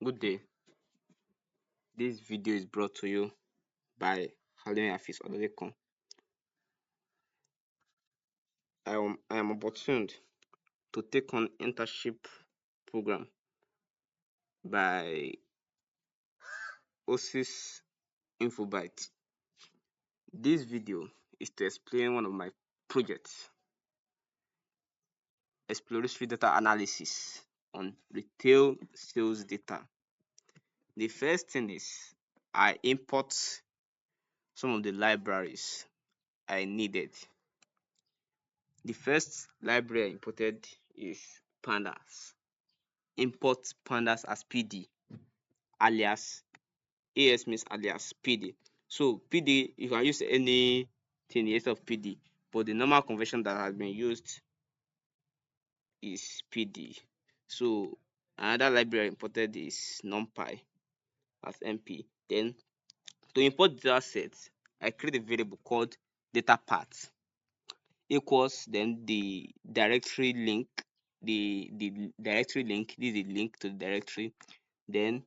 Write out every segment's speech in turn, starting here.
Good day. This video is brought to you by Alimi Afeez. I am opportuned to take on internship program by Oasis Infobite. This video is to explain one of my projects, Exploratory Data Analysis on retail sales data. The first thing is I import some of the libraries I needed. The first library I imported is pandas. Import pandas as PD alias AS means alias PD. So PD, you can use anything instead of PD, but the normal conversion that has been used is PD. So another library I imported is numpy as NP. Then to import data sets, I create a variable called data path equals then the directory link, the directory link, this is the link to the directory, then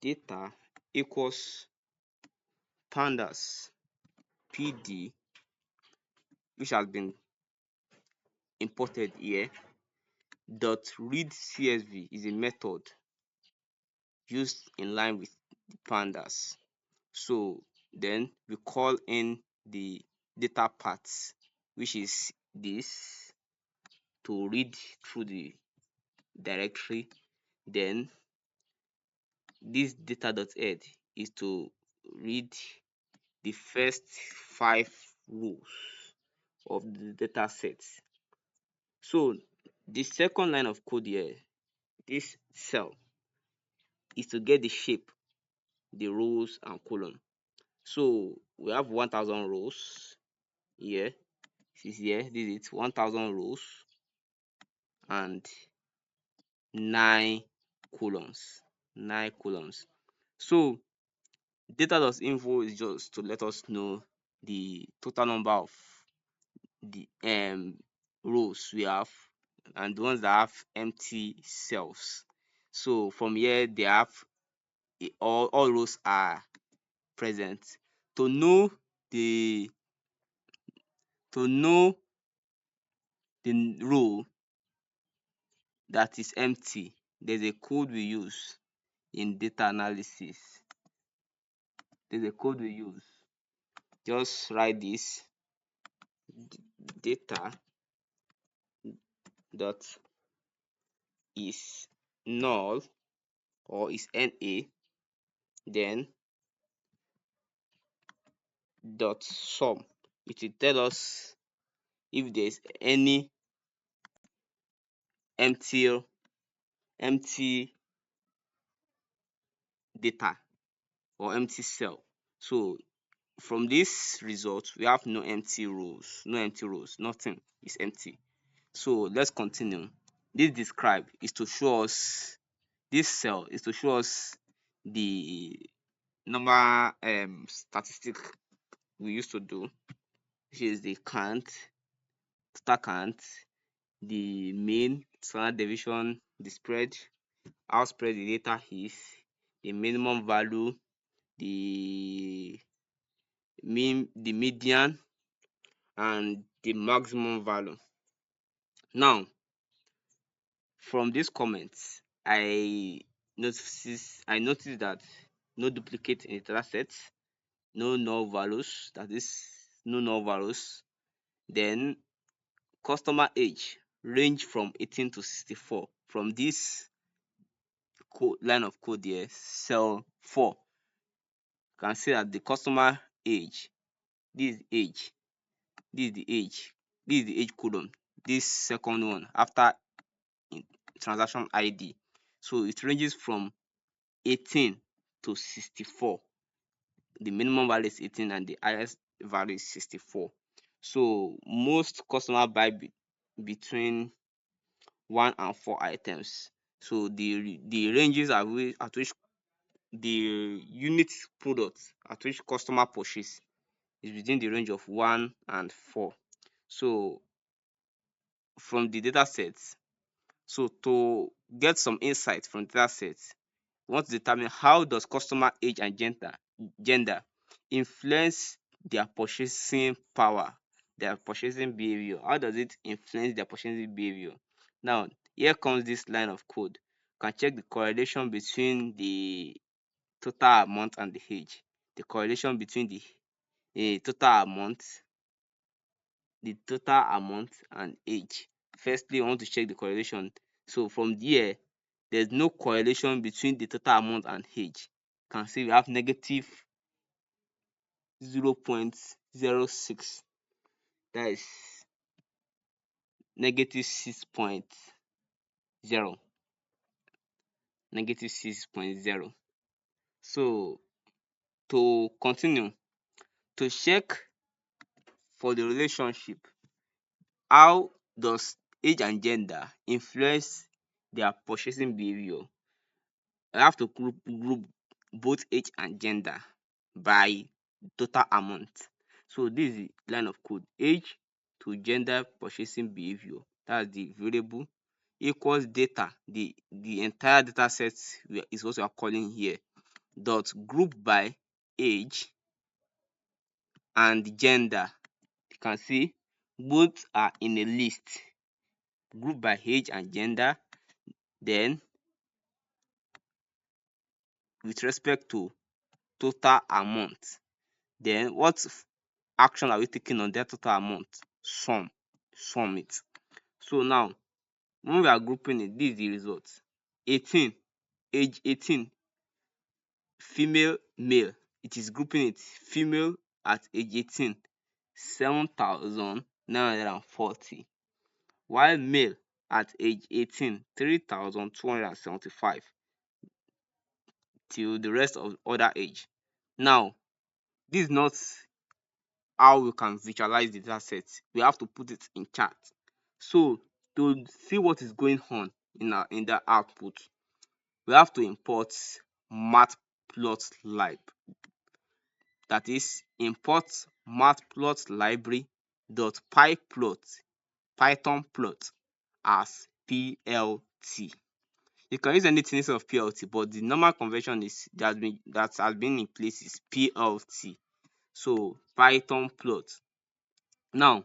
data equals pandas PD, which has been imported here, dot read CSV is a method used in line with the pandas. So then we call in the data paths, which is this, to read through the directory. Then this data.head is to read the first 5 rows of the data set. So the second line of code here, this cell, is to get the shape, the rows and column. So we have 1000 rows here. This is here, this is it, 1000 rows and 9 columns. 9 columns. So data.info is just to let us know the total number of the rows we have and the ones that have empty cells. So from here they have all rows are present. To know the row that is empty, there's a code we use in data analysis. There's a code we use. Just write this data dot is null or is NA, then dot sum. It will tell us if there's any empty data or empty cell. So from this result, we have no empty rows, nothing is empty. So let's continue. This describe is to show us, this cell is to show us the normal statistic we used to do, which is the count, total count, the mean, standard deviation, the spread, how spread the data is, the minimum value, the median, and the maximum value. Now, from these comments, I noticed that no duplicate in the data set, no null values, that is no null values. Then customer age range from 18 to 64. From this line of code here, cell 4, you can see that the customer age, this is age, this is the age, this is the age column, this second one after transaction ID. So it ranges from 18 to 64. The minimum value is 18 and the highest value is 64. So most customer buy between 1 and 4 items. So the ranges at which the unit products at which customer purchase is within the range of 1 and 4. So from the data sets, So to get some insight from data set, we want to determine how does customer age and gender influence their purchasing power, their purchasing behavior. How does it influence their purchasing behavior? Now, here comes this line of code. You can check the correlation between the total amount and the age. The correlation between the total amount and age. Firstly, I want to check the correlation. So from there, there's no correlation between the total amount and age. You can see we have negative 0.06. That is negative 6.0. Negative 6.0. So to continue, to check for the relationship, how does age and gender influence their purchasing behavior? I have to group both age and gender by total amount. So this is the line of code. Age to gender purchasing behavior. That's the variable equals data. The entire data set is what we are calling here. Dot group by age and gender. You can see both are in a list. Group by age and gender. Then with respect to total amount. Then what action are we taking on that total amount? Sum it. So now when we are grouping it, this is the result. 18, age 18, female, male. It is grouping it. Female at age 18, 7,940. While male at age 18, 3,275 till the rest of other age. Now, this is not how we can visualize the data set. We have to put it in chart. So to see what is going on in the output, we have to import matplotlib. That is, import matplotlib dot pyplot python plot as plt. You can use anything instead of plt, but the normal convention is that has been in place is plt. So python plot. Now,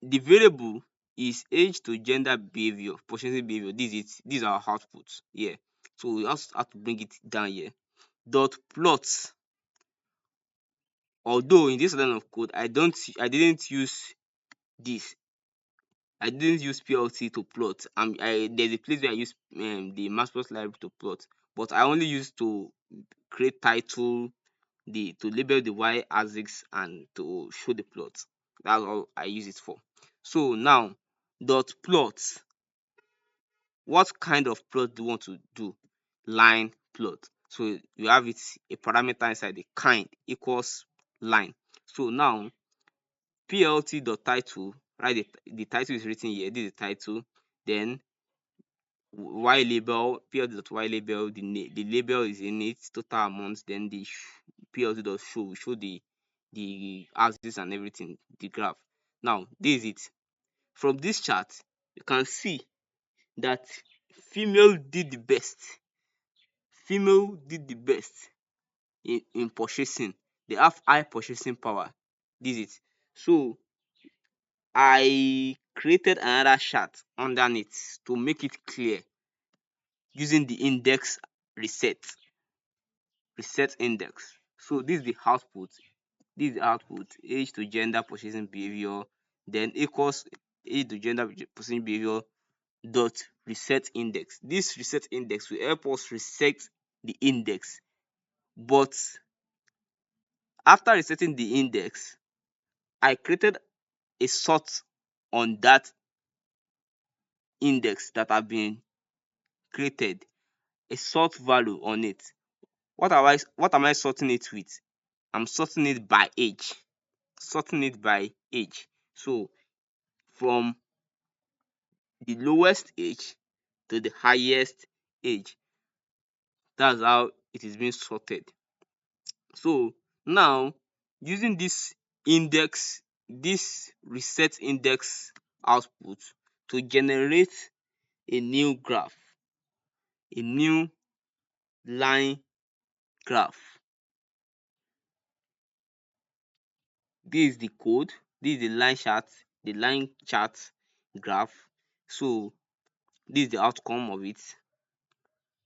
the variable is age to gender behavior, purchasing behavior. This is our output here. So we also have to bring it down here. Dot plot. Although in this line of code, I didn't use this. I didn't use PLT to plot. There's a place where I use the matplotlib library to plot, but I only use to create title, to label the y-axis and to show the plot. That's all I use it for. So now, dot plot. What kind of plot do you want to do? Line plot. So you have it a parameter inside the kind equals line. So now plt.title, right? The title is written here. This is the title. Then y label, plt.y label, the label is in it, total amount. Then the plt.show will show the axis and everything, the graph. Now this is it. From this chart, you can see that female did the best. Female did the best in purchasing. They have high purchasing power. This is it. So I created another chart underneath to make it clear using the index reset index. So this is the output. This is the output. Age to gender purchasing behavior, then equals age to gender purchasing behavior dot reset index. This reset index will help us reset the index. But after resetting the index, I created a sort on that index that have been created, a sort value on it. What am I sorting it with? I'm sorting it by age. Sorting it by age. So from the lowest age to the highest age. That's how it is being sorted. So now using this reset index output to generate a new graph, a new line graph. This is the code, this is the line chart graph. So this is the outcome of it.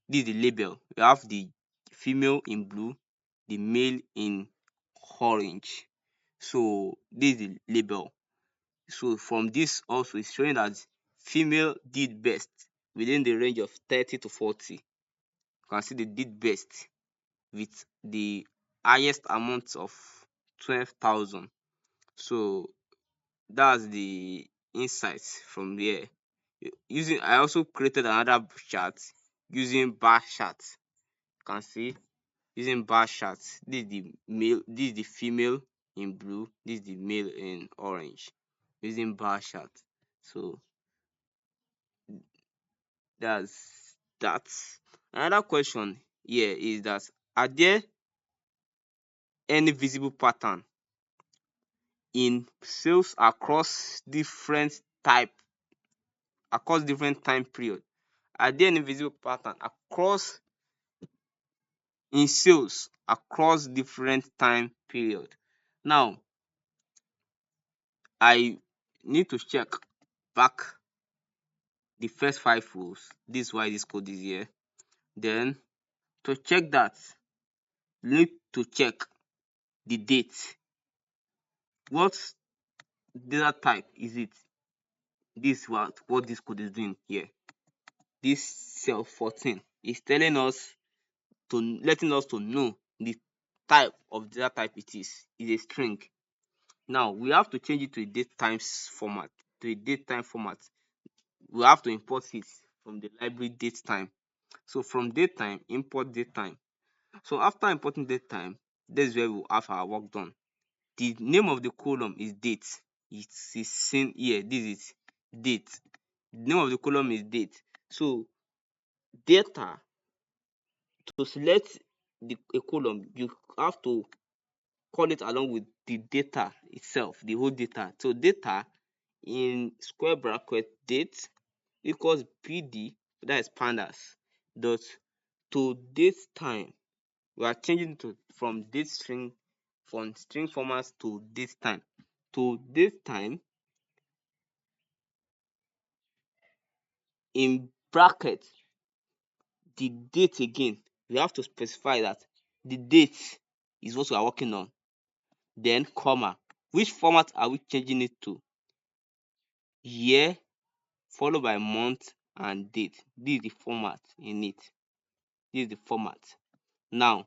This is the label. We have the female in blue, the male in orange. So this is the label. So from this also it's showing that female did best within the range of 30 to 40. You can see they did best with the highest amount of 12,000. So that's the insights from there. I also created another chart using bar chart. You can see using bar charts. This is the male, this is the female in blue, this is the male in orange. Using bar chart. So that's that. Another question here is that are there any visible pattern in sales across different time period? Are there any visible pattern in sales across different time period? Now I need to check back the first 5 rows. This is why this code is here. Then to check that, you need to check the date. What data type is it? This is what this code is doing here. This cell 14 is telling us letting us to know the type of data type it is. It's a string. Now we have to change it to a date times format. We have to import it from the library date time. So from date time, import date time. So after importing date time, this is where we have our work done. The name of the column is date. It is seen here. This is date. The name of the column is date. So data, to select a column, you have to call it along with the data itself, the whole data. So data in square bracket date equals PD, that is pandas, dot to date time. We are changing from string formats to date time. To date time in bracket the date again. We have to specify that the date is what we are working on. Then comma. Which format are we changing it to? Year followed by month and date. This is the format in it. This is the format. Now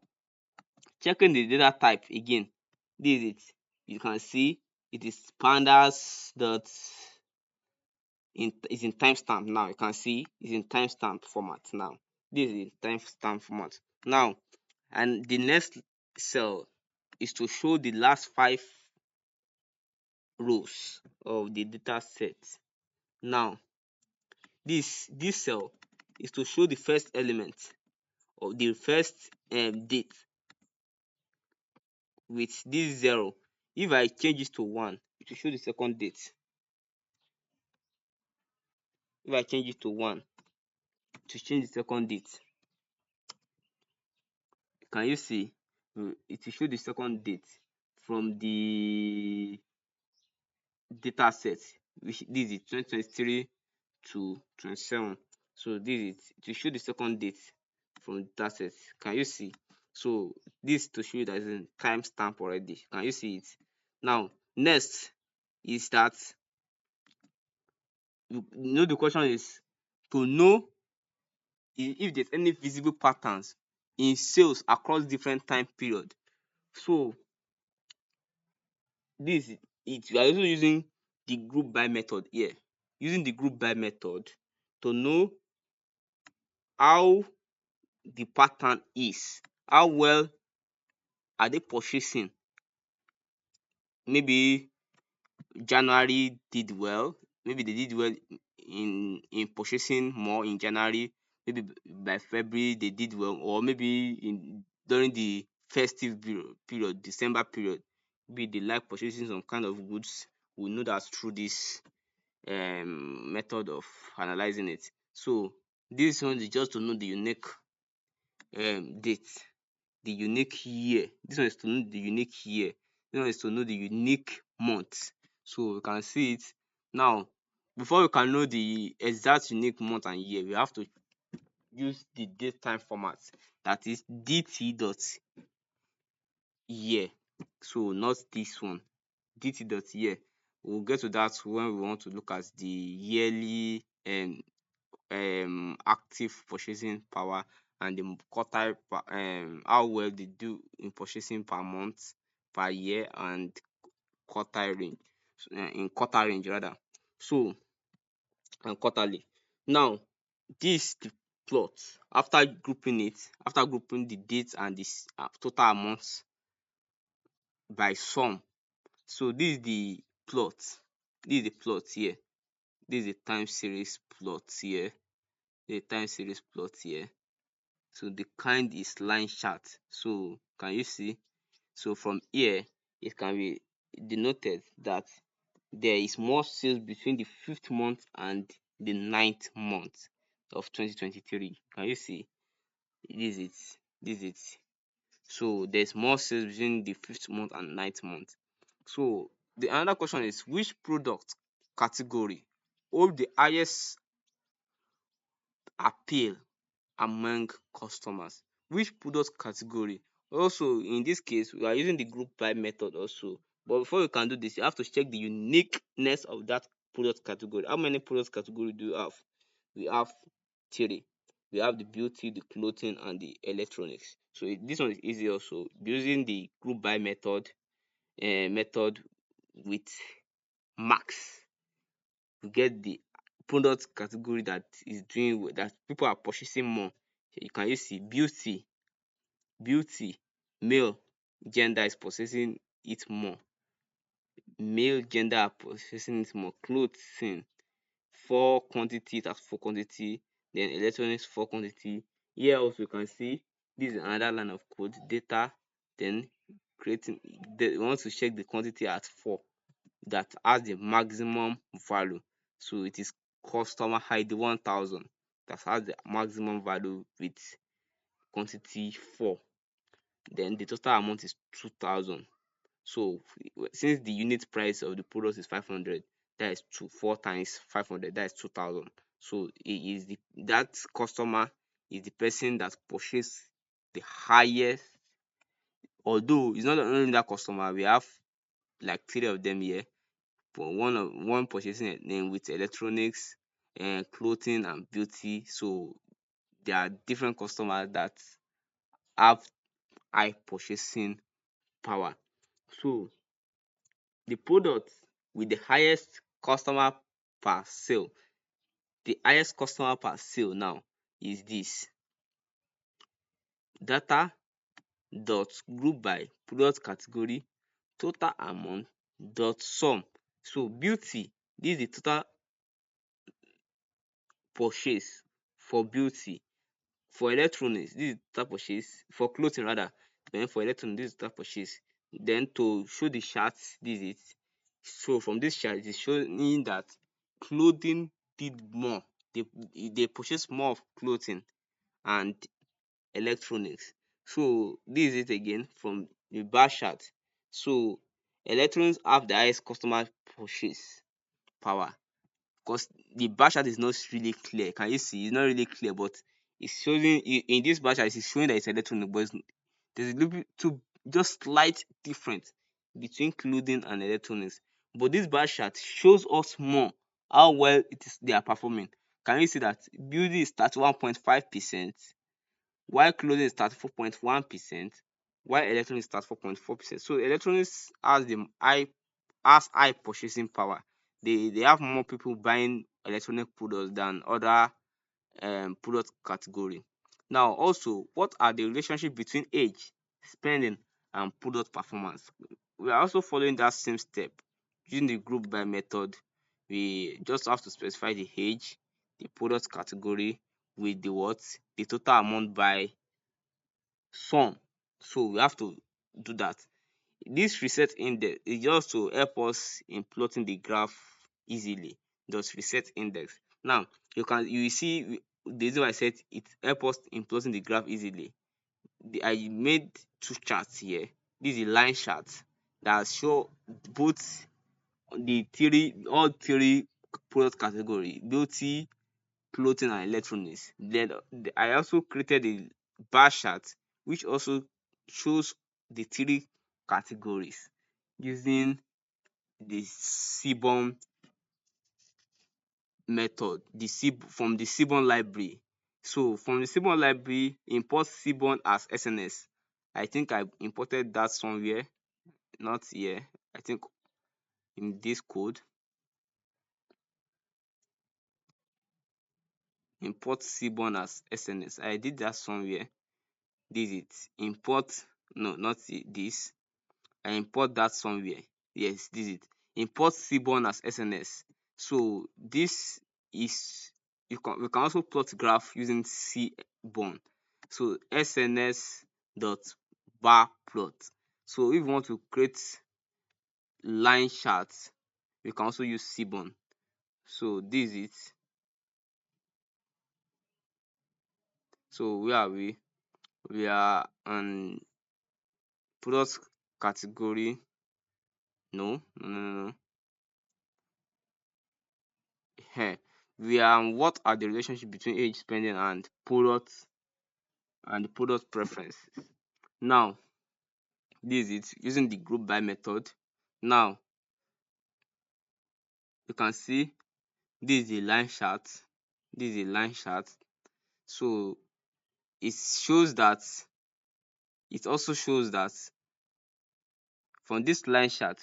checking the data type again. This is it. You can see it is pandas dot is in timestamp now. You can see it's in timestamp format now. This is timestamp format. Now, and the next cell is to show the last 5 rows of the data set. Now, this cell is to show the first element of the first date with this 0. If I change it to 1, it will show the second date. If I change it to 1, to change the second date, can you see? It will show the second date from the data set, which this is 2023 to 27. So this is to show the second date from the data set. Can you see? So this to show you that it's in timestamp already. Can you see it? Now next is that the question is to know if there's any visible patterns in sales across different time period. So this it we are also using the group by method here. Using the group by method to know how the pattern is, how well are they purchasing. Maybe January did well, maybe they did well in purchasing more in January, maybe by February they did well, or maybe during the festive period, December period, maybe they like purchasing some kind of goods. We know that through this method of analyzing it. So this one is just to know the unique date, the unique year. This one is to know the unique year. This one is to know the unique month. So you can see it now. Before we can know the exact unique month and year, we have to use the date time format, that is dt dot year. So not this one, dt dot year. We'll get to that when we want to look at the yearly active purchasing power and the quartile how well they do in purchasing per month, per year, and quartile range, in quarter range rather. So and quarterly. Now this the plot. After grouping it, after grouping the dates and the total amounts by sum. So this is the plot. This is the plot here. This is the time series plot here. The time series plot here. So the kind is line chart. So can you see? So from here, it can be denoted that there is more sales between the 5th month and the 9th month of 2023. Can you see? This is it. This is it. So there's more sales between the 5th month and 9th month. So the another question is, which product category hold the highest appeal among customers? Which product category? Also in this case, we are using the group by method also, but before you can do this, you have to check the uniqueness of that product category. How many product category do you have? We have 3. We have the beauty, the clothing, and the electronics. So this one is easy also, using the group by method method with max. You get the product category that is doing well, that people are purchasing more. You can use see beauty, male gender is purchasing it more. Male gender are purchasing it more. Clothing 4 quantity, that's 4 quantity. Then electronics 4 quantity. Here also you can see this is another line of code, data, then creating. They want to check the quantity at 4 that has the maximum value. So it is customer ID 1000 that has the maximum value with quantity 4. Then the total amount is 2000. So since the unit price of the product is 500, that is 4 times 500, that is 2000. So it is that customer is the person that purchased the highest. Although it's not only that customer, we have like 3 of them here. For one purchasing then with electronics and clothing and beauty. So there are different customers that have high purchasing power. So the product with the highest customer per sale, the highest customer per sale now is this: data dot group by product category total amount dot sum. So beauty, this is the total purchase for beauty. For electronics, this is total purchase. For clothing rather, then for electronics, this is total purchase. Then to show the chart, this is it. So from this chart, it is showing that clothing did more. They purchased more of clothing and electronics. So this is it again from the bar chart. So electronics have the highest customer purchase power, because the bar chart is not really clear. Can you see? It's not really clear, but it's showing in this bar chart, it's showing that it's electronic, but there's a little bit to just slight difference between clothing and electronics. But this bar chart shows us more how well it is they are performing. Can you see that beauty is 31.5%, while clothing is 34.1%, while electronics is 34.4%. So electronics has high purchasing power. They have more people buying electronic products than other product category. Now also, what are the relationship between age, spending, and product performance? We are also following that same step using the group by method. We just have to specify the age, the product category with the what, the total amount by sum. So we have to do that. This reset index is just to help us in plotting the graph easily. Just reset index. Now you will see the reason why I said it help us in plotting the graph easily. I made two charts here. This is a line chart that show both all three product category: beauty, clothing and electronics. Then I also created a bar chart which also shows the three categories using the Seaborn method, from the Seaborn library. So from the Seaborn library, import Seaborn as SNS. I think I imported that somewhere, not here. I think in this code, import Seaborn as SNS. I did that somewhere. This is it. Import, no, not this. I import that somewhere. Yes, this is it. Import Seaborn as SNS. So this is, we can also plot graph using Seaborn. So SNS dot bar plot. So if we want to create line charts, we can also use Seaborn. So this is it. So where are we? We are on product category. No, no, no, no, no. Here. We are on what are the relationship between age spending and product preferences. Now, this is it using the group by method. Now, you can see this is a line chart. This is a line chart. So it also shows that from this line chart,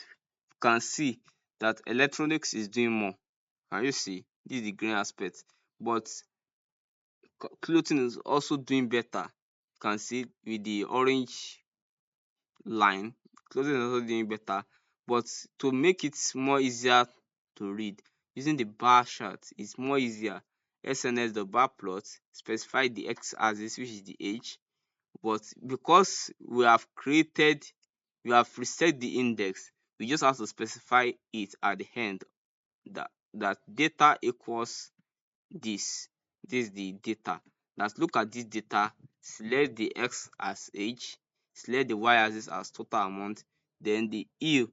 you can see that electronics is doing more. Can you see? This is the green aspect. But clothing is also doing better. You can see with the orange line, clothing is also doing better. But to make it more easier to read, using the bar chart is more easier. SNS the bar plot specify the x-axis, which is the age, but because we have reset the index, we just have to specify it at the end, that data equals this. This is the data. Let's look at this data, select the x as age, select the y axis as total amount, then the hue,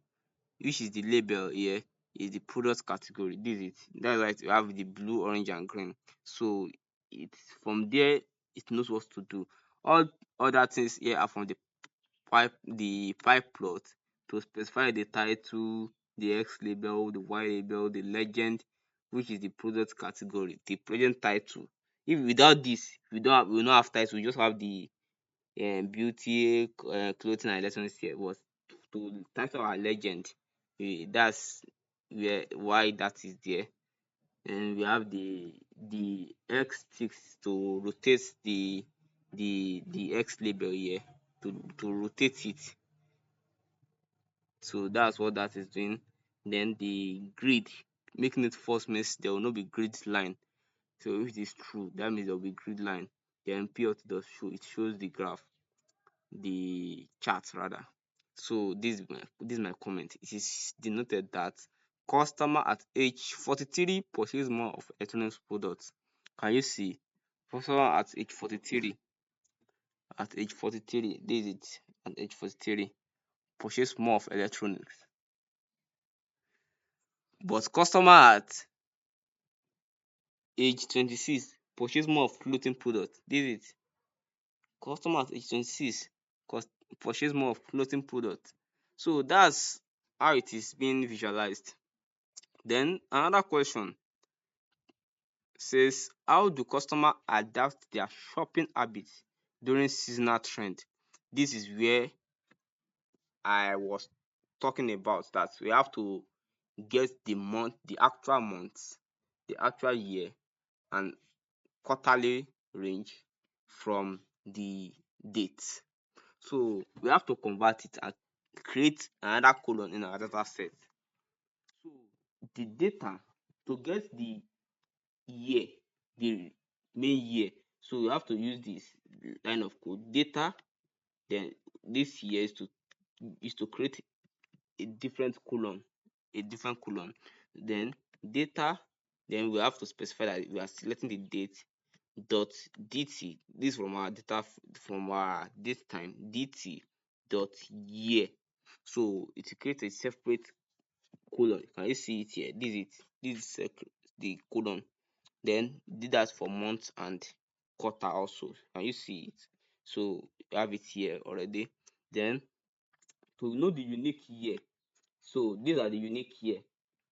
which is the label here, is the product category. This is it. That's why we have the blue, orange and green. So it's from there it knows what to do. All other things here are from the pipe plot to specify the title, the X label, the Y label, the legend, which is the product category, the present title. If without this, we don't have title, we just have the beauty, clothing and electronics here. But to title our legend, that's why that is there. And we have the X sticks to rotate the X label here, to rotate it. So that's what that is doing. Then the grid, making it false means there will not be grid line. So if it is true, that means there will be grid line. Then PLT does show, it shows the graph, the chart rather. So this is my comment. It is denoted that customer at age 43 purchase more of electronics products. Can you see? Customer at age 43, this is it, at age 43 purchase more of electronics. But customer at age 26 purchase more of clothing products. This is it. Customer at age 26 purchase more of clothing products. So that's how it is being visualized. Then another question says, how do customer adapt their shopping habits during seasonal trend? This is where I was talking about, that we have to get the month, the actual year and quarterly range from the date. So we have to convert it and create another column in our data set. So the data, to get the year, the main year, so we have to use this line of code data. Then this year is to create a different column, then data, Then we have to specify that we are selecting the date dot dt. This from our data from our date time dt dot year. So it will create a separate colon. Can you see it here? This is the colon. Then did that for month and quarter also. Can you see it? So you have it here already. Then to know the unique year, so these are the unique year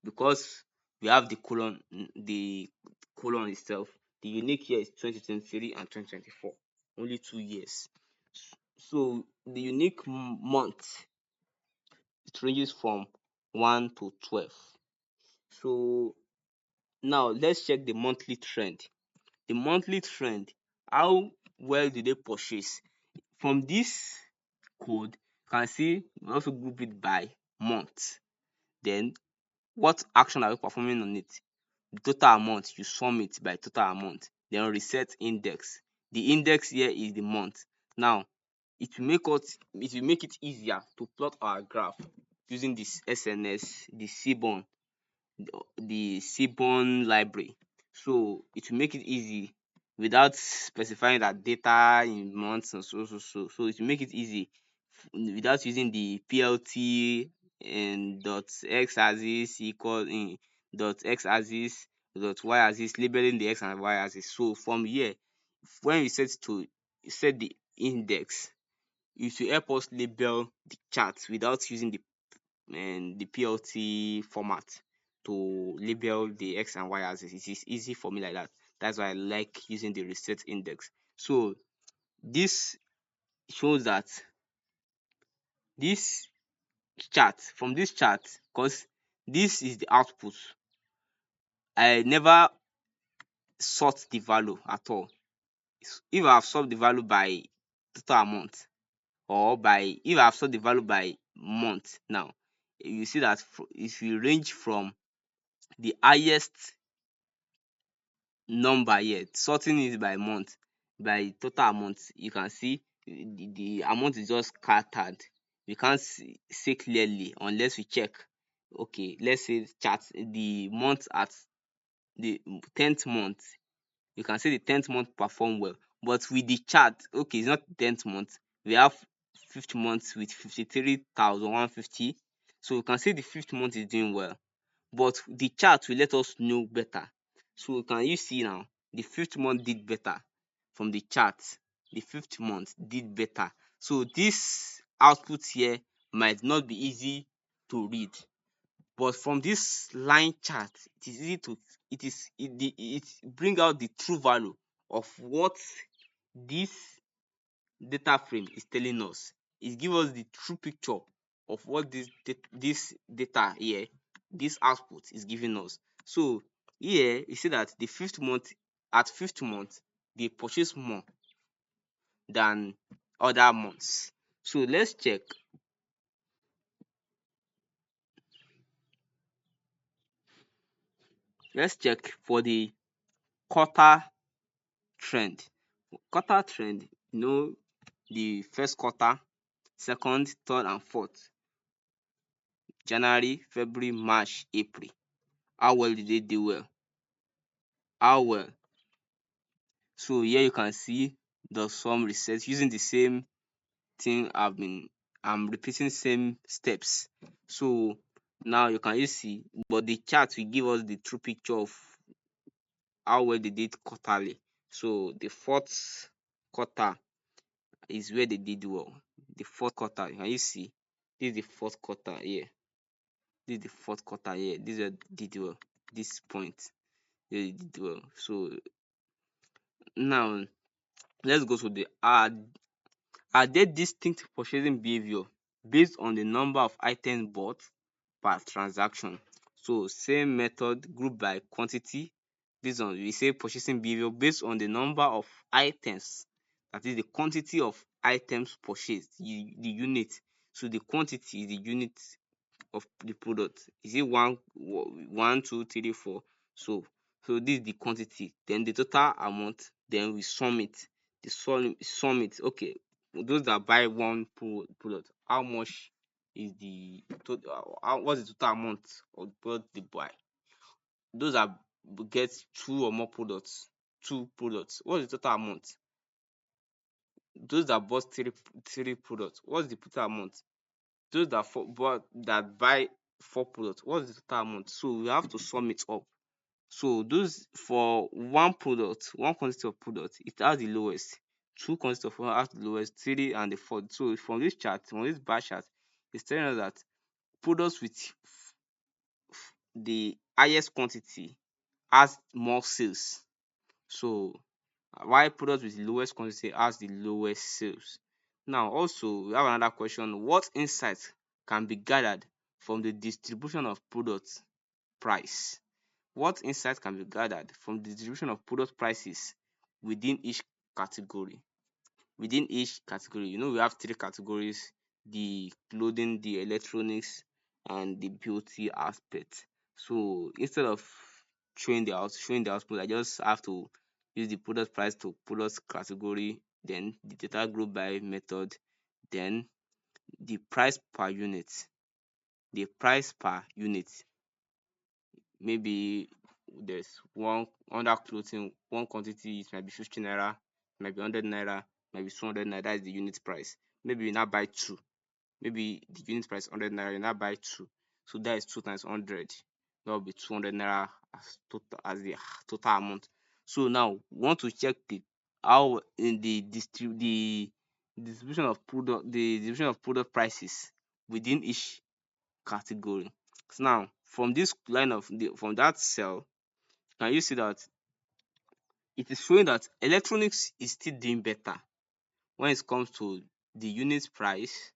because we have the colon itself. The unique year is 2023 and 2024, only 2 years. So the unique month, it ranges from 1 to 12. So now let's check the monthly trend. The monthly trend, how well did they purchase? From this code, you can see we also group it by month. Then what action are we performing on it? The total amount, you sum it by total amount. Then reset index. The index here is the month. Now it will make it easier to plot our graph using this SNS, the Seaborn, the Seaborn library. So it will make it easy without specifying that data in months and so it will make it easy without using the PLT and dot x axis equal in dot x axis dot y axis, labeling the x and y axis. So from here, when we set the index, it will help us label the chart without using the PLT format to label the x and y axis. It is easy for me like that. That's why I like using the reset index. So this shows that this from this chart, because this is the output, I never sort the value at all. If I have sort the value by total amount, or by if I have sort the value by month, now you see that if you range from the highest number here, sorting it by month, by total amount, you can see the amount is just scattered. We can't see clearly unless we check. Okay, let's say chart the month at the 10th month, you can see the 10th month perform well. But with the chart, okay, it's not 10th month, we have 5th month with 53,150. So you can see the 5th month is doing well, but the chart will let us know better. So can you see now, the 5th month did better from the chart. The 5th month did better. So this output here might not be easy to read, but from this line chart, it is easy to it bring out the true value of what this data frame is telling us. It give us the true picture of what this data here, this output is giving us. So here you see that the 5th month, at 5th month, they purchase more than other months. So let's check for the quarter trend. Quarter trend, the first quarter, second, third and fourth, January, February, March, April. How well did they do well? How well? So here you can see the sum reset using the same thing. I'm repeating same steps. So now you can see, but the chart will give us the true picture of how well they did quarterly. So the fourth quarter is where they did well. The fourth quarter, can you see? This is the fourth quarter here. This is the fourth quarter here. This is where they did well. This point, they did well. So now let's go to the are there distinct purchasing behavior based on the number of items bought per transaction? So same method, group by quantity. Based on, we say purchasing behavior based on the number of items, that is the quantity of items purchased, the unit. So the quantity is the unit of the product. Is it one, two, three, four? So this is the quantity. Then the total amount. Then we sum it. The sum it. Okay, those that buy one product, how much is the total? What's the total amount of the product they buy? Those are get two or more products, what's the total amount? Those that bought three products, what's the total amount? Those that buy four products, what's the total amount? So we have to sum it up. So those for one product, one quantity of product, it has the lowest. Two quantity of product has the lowest, three and the fourth. So from this chart, from this bar chart, it's telling us that products with the highest quantity has more sales. So while products with the lowest quantity has the lowest sales. Now also we have another question: what insights can be gathered from the distribution of product price? What insights can be gathered from the distribution of product prices within each category? Within each category, we have three categories: the clothing, the electronics, and the beauty aspect. So instead of showing the output, I just have to use the product price to product category, then the data group by method, then the price per unit. The price per unit, maybe there's one under clothing, one quantity, it might be 50 naira, it might be 100 naira, it might be 200 naira. That is the unit price. Maybe you now buy two, maybe the unit price 100 naira, you now buy two, so that is 2 times 100, that will be 200 naira as the total amount. So now we want to check the how in the distribution of product prices within each category. So now from this line of from that cell, can you see that it is showing that electronics is still doing better when it comes to the unit price,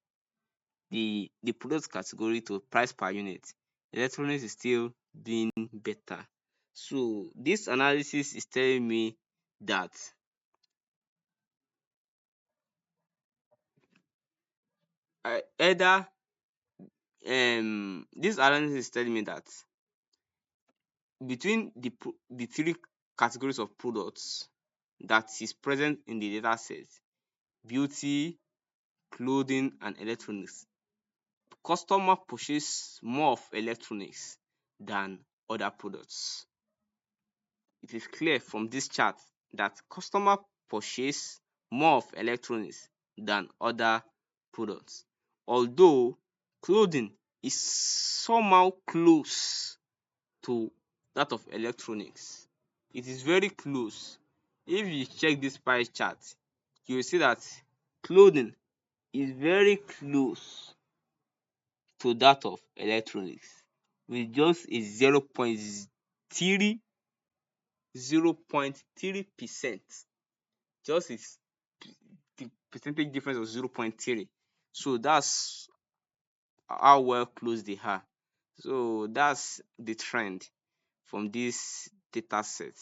the product category to price per unit. Electronics is still doing better. So this analysis is telling me that either this analysis is telling me that between the three categories of products that is present in the data set: beauty, clothing, and electronics, customer purchase more of electronics than other products. It is clear from this chart that customer purchase more of electronics than other products. Although clothing is somehow close to that of electronics. It is very close. If you check this pie chart, you will see that clothing is very close to that of electronics with just a 0.3%. Just is the percentage difference of 0.3. So that's how well close they are. So that's the trend from this data set.